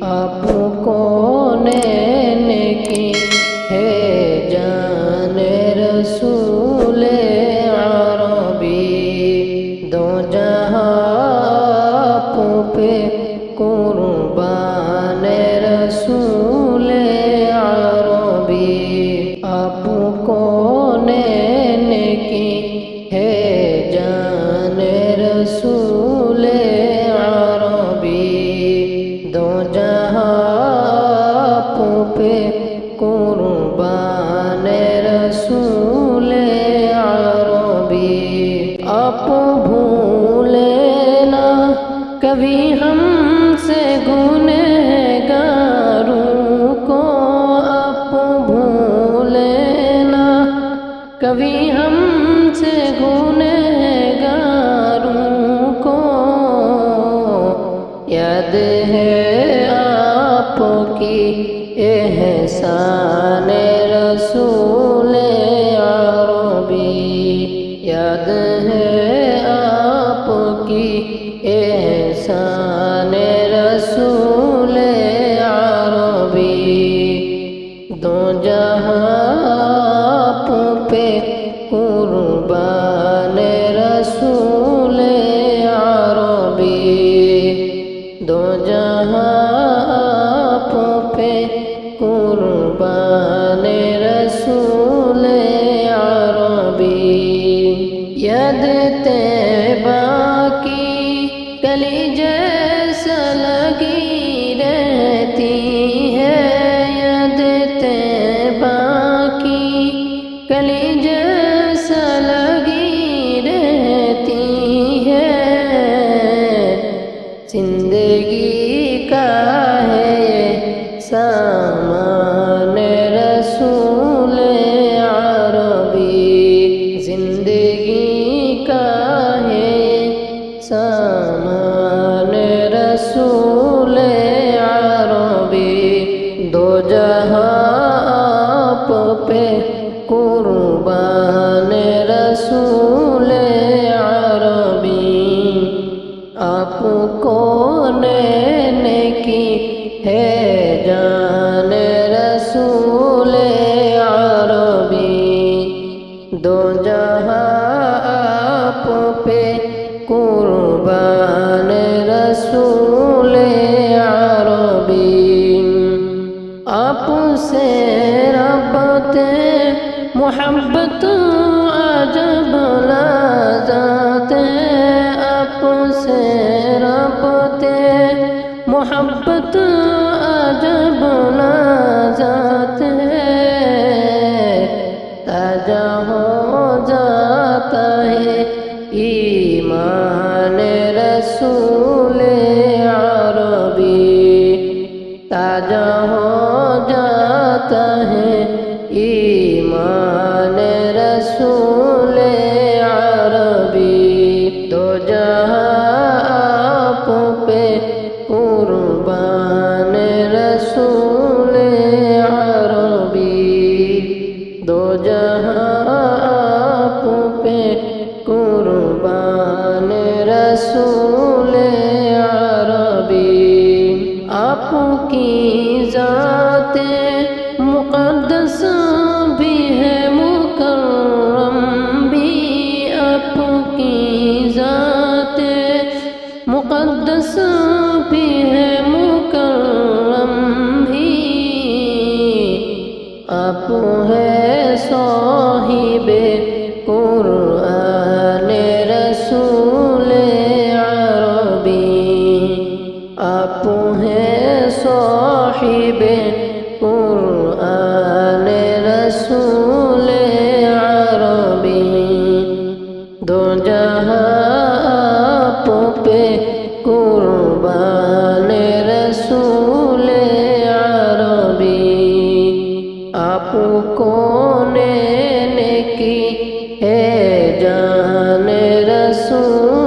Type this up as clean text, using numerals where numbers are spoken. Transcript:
آپ کون کی ہے جان رسول عربی، دو جہاں آپ پہ قربان رسول عربی، آپ کون کی ہے جان رسول عربی، دو جہاں آپ پہ قربان رسول عربی، آپ بھولے نہ کبھی ہم سے گنہگاروں کو، آپ بھولے نہ کبھی ہم سے گنہگاروں کو، یاد ہے آپ کی احسان رسول عربی، یاد ہے آپ کی احسان رسول عربی، دو جہاں آپ پہ قربان رسول عربی، دو جہاں آپ پہ قربان رسول عربی، یاد طیبہ کی کلی جیسا لگی رہتی ہے، یاد طیبہ کی کلی جیسا لگی رہتی ہے، زندگی کا ہے سامان رسول عربی، زندگی کا ہے سامان رسول عربی، دو جہاں آپ پہ قربان رسول عربی، آپ کون کی ہے جان رسول عربی، دو جہاں آپ پہ قربان رسول عربی، آپ سے ربط محبت عجب لذات ہے، آپ سے ربط محبت عجب لذات ہے، تازہ ہو جاتا ہے ایمان رسول عربی، تازہ ہو جاتا ہے ایمان رسول عربی، دو جہاں آپ پہ قربان رسول عربی، دو جہاں آپ پہ قربان رسول عربی، آپ کی ذات مقدس بھی ہے مکرم بھی، آپ کی ذات مقدس بھی ہے مکرم بھی، آپ ہے صاحب قرآن رسول عربی، آپ ہے صاحب قرآن رسول عربی، دو جہاں آپ پہ قربان رسول عربی، آپ کون کی ہے جان رسول